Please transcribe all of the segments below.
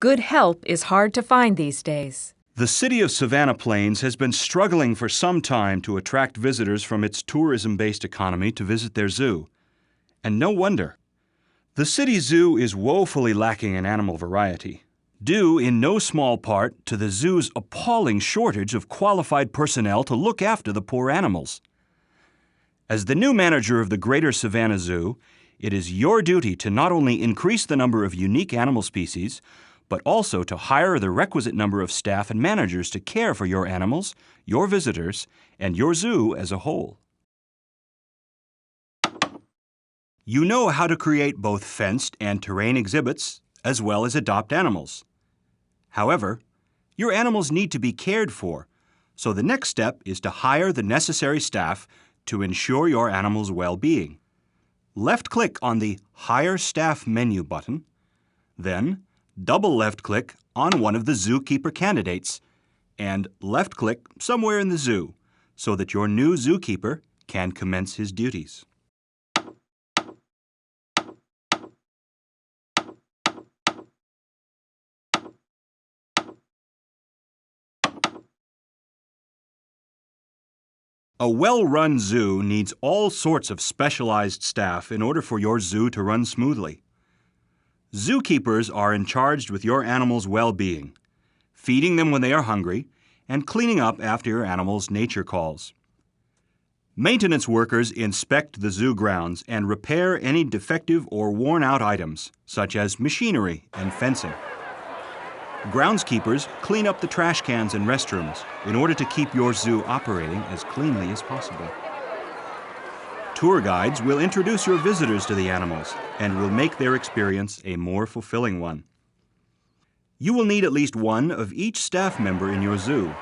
Good help is hard to find these days. The city of Savannah Plains has been struggling for some time to attract visitors from its tourism-based economy to visit their zoo. And no wonder. The city zoo is woefully lacking in animal variety, due in no small part to the zoo's appalling shortage of qualified personnel to look after the poor animals. As the new manager of the Greater Savannah Zoo, it is your duty to not only increase the number of unique animal species, but also to hire the requisite number of staff and managers to care for your animals, your visitors, and your zoo as a whole. You know how to create both fenced and terrain exhibits, as well as adopt animals. However, your animals need to be cared for, so the next step is to hire the necessary staff to ensure your animal's well-being. Left-click on the Hire Staff menu button, then double left-click on one of the zookeeper candidates, and left-click somewhere in the zoo so that your new zookeeper can commence his duties. A well-run zoo needs all sorts of specialized staff in order for your zoo to run smoothly. Zookeepers are charged with your animal's well-being, feeding them when they are hungry, and cleaning up after your animal's nature calls. Maintenance workers inspect the zoo grounds and repair any defective or worn-out items, such as machinery and fencing. Groundskeepers clean up the trash cans and restrooms in order to keep your zoo operating as cleanly as possible. Tour guides will introduce your visitors to the animals and will make their experience a more fulfilling one. You will need at least one of each staff member in your zoo,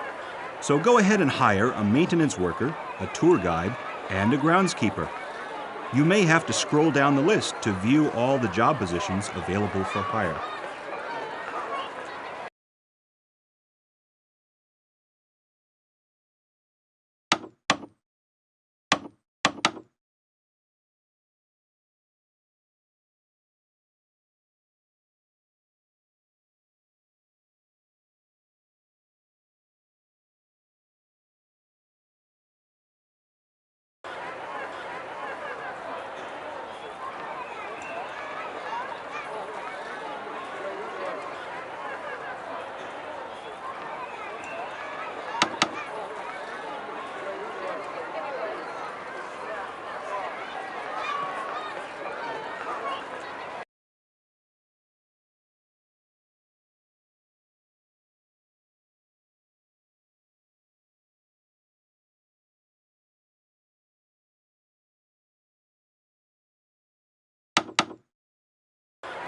so go ahead and hire a maintenance worker, a tour guide, and a groundskeeper. You may have to scroll down the list to view all the job positions available for hire.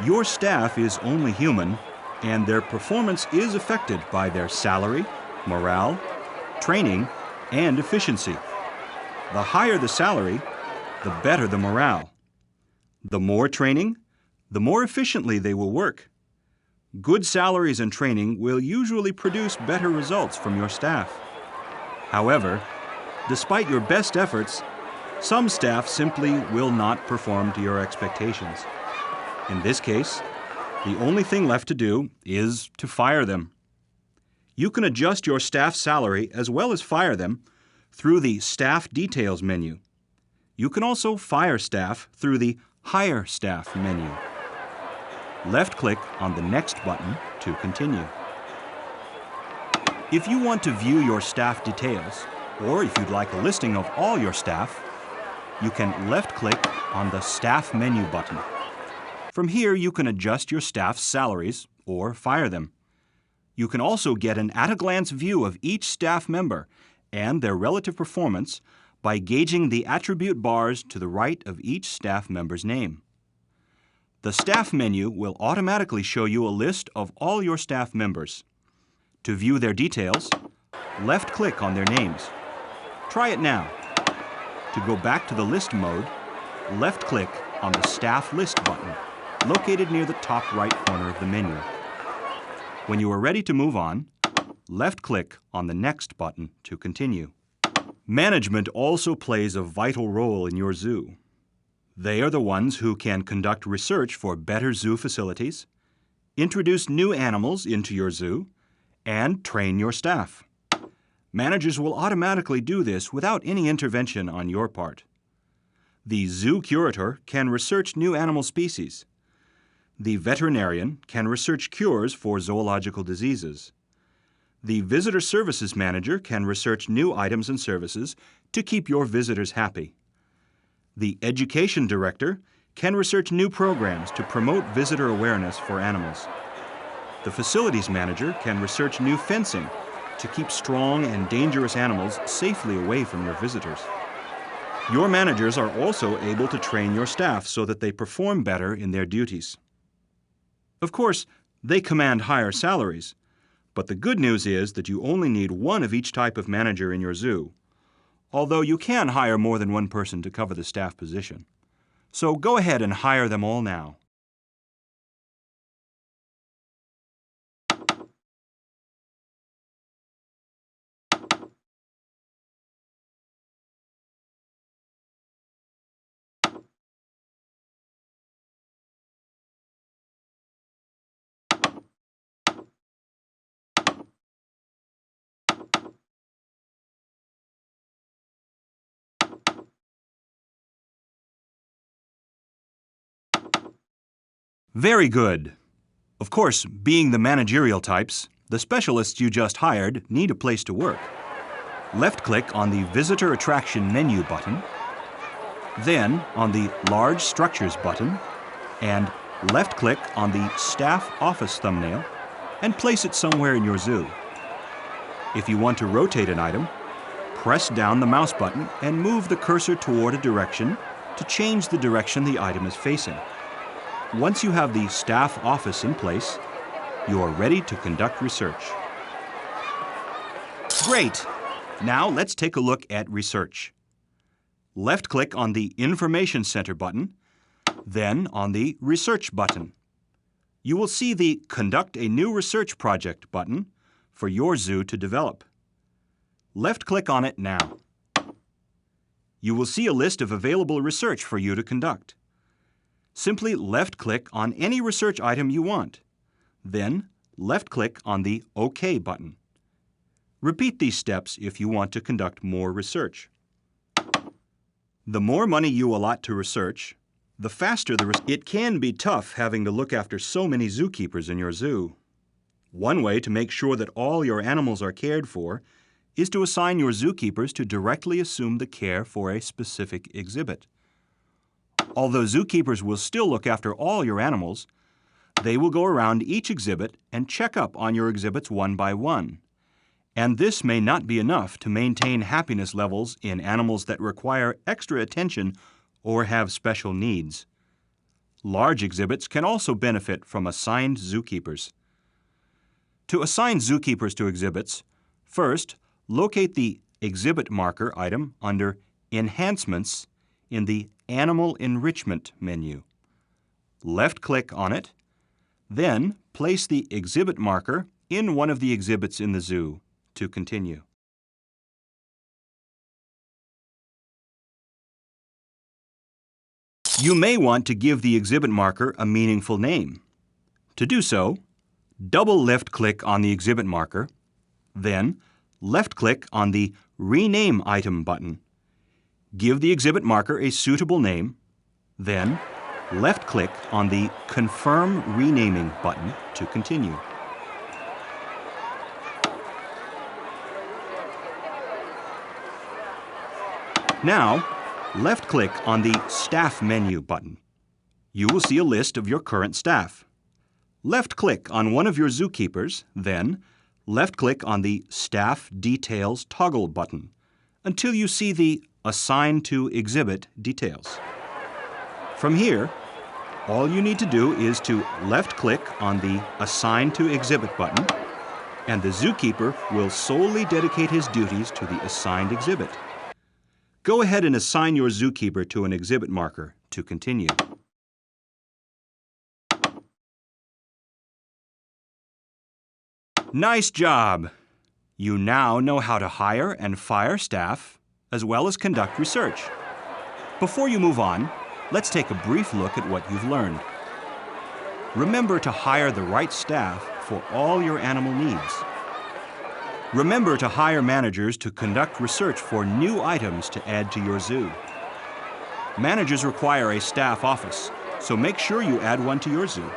Your staff is only human, and their performance is affected by their salary, morale, training, and efficiency. The higher the salary, the better the morale. The more training, the more efficiently they will work. Good salaries and training will usually produce better results from your staff. However, despite your best efforts, some staff simply will not perform to your expectations. In this case, the only thing left to do is to fire them. You can adjust your staff's salary as well as fire them through the Staff Details menu. You can also fire staff through the Hire Staff menu. Left-click on the Next button to continue. If you want to view your staff details, or if you'd like a listing of all your staff, you can left-click on the Staff menu button. From here, you can adjust your staff's salaries or fire them. You can also get an at-a-glance view of each staff member and their relative performance by gauging the attribute bars to the right of each staff member's name. The Staff menu will automatically show you a list of all your staff members. To view their details, left-click on their names. Try it now. To go back to the list mode, left-click on the Staff List button, located near the top right corner of the menu. When you are ready to move on, left-click on the Next button to continue. Management also plays a vital role in your zoo. They are the ones who can conduct research for better zoo facilities, introduce new animals into your zoo, and train your staff. Managers will automatically do this without any intervention on your part. The zoo curator can research new animal species. The veterinarian can research cures for zoological diseases. The visitor services manager can research new items and services to keep your visitors happy. The education director can research new programs to promote visitor awareness for animals. The facilities manager can research new fencing to keep strong and dangerous animals safely away from your visitors. Your managers are also able to train your staff so that they perform better in their duties. Of course, they command higher salaries, but the good news is that you only need one of each type of manager in your zoo, although you can hire more than one person to cover the staff position. So go ahead and hire them all now. Very good. Of course, being the managerial types, the specialists you just hired need a place to work. Left-click on the Visitor Attraction menu button, then on the Large Structures button, and left-click on the Staff Office thumbnail and place it somewhere in your zoo. If you want to rotate an item, press down the mouse button and move the cursor toward a direction to change the direction the item is facing. Once you have the staff office in place, you are ready to conduct research. Great! Now let's take a look at research. Left-click on the Information Center button, then on the Research button. You will see the Conduct a New Research Project button for your zoo to develop. Left-click on it now. You will see a list of available research for you to conduct. Simply left-click on any research item you want. Then, left-click on the OK button. Repeat these steps if you want to conduct more research. The more money you allot to research, the faster the research. It can be tough having to look after so many zookeepers in your zoo. One way to make sure that all your animals are cared for is to assign your zookeepers to directly assume the care for a specific exhibit. Although zookeepers will still look after all your animals, they will go around each exhibit and check up on your exhibits one by one. And this may not be enough to maintain happiness levels in animals that require extra attention or have special needs. Large exhibits can also benefit from assigned zookeepers. To assign zookeepers to exhibits, first, locate the Exhibit Marker item under Enhancements in the Animal Enrichment menu. Left-click on it, then place the exhibit marker in one of the exhibits in the zoo to continue. You may want to give the exhibit marker a meaningful name. To do so, double left-click on the exhibit marker, then left-click on the Rename Item button. Give the exhibit marker a suitable name, then left-click on the Confirm Renaming button to continue. Now, left-click on the Staff menu button. You will see a list of your current staff. Left-click on one of your zookeepers, then left-click on the Staff Details toggle button until you see the Assign to Exhibit details. From here, all you need to do is to left-click on the Assign to Exhibit button, and the zookeeper will solely dedicate his duties to the assigned exhibit. Go ahead and assign your zookeeper to an exhibit marker to continue. Nice job! You now know how to hire and fire staff, as well as conduct research. Before you move on, let's take a brief look at what you've learned. Remember to hire the right staff for all your animal needs. Remember to hire managers to conduct research for new items to add to your zoo. Managers require a staff office, so make sure you add one to your zoo.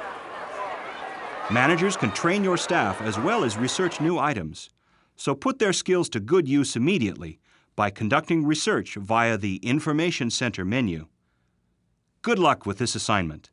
Managers can train your staff as well as research new items, so put their skills to good use immediately by conducting research via the Information Center menu. Good luck with this assignment.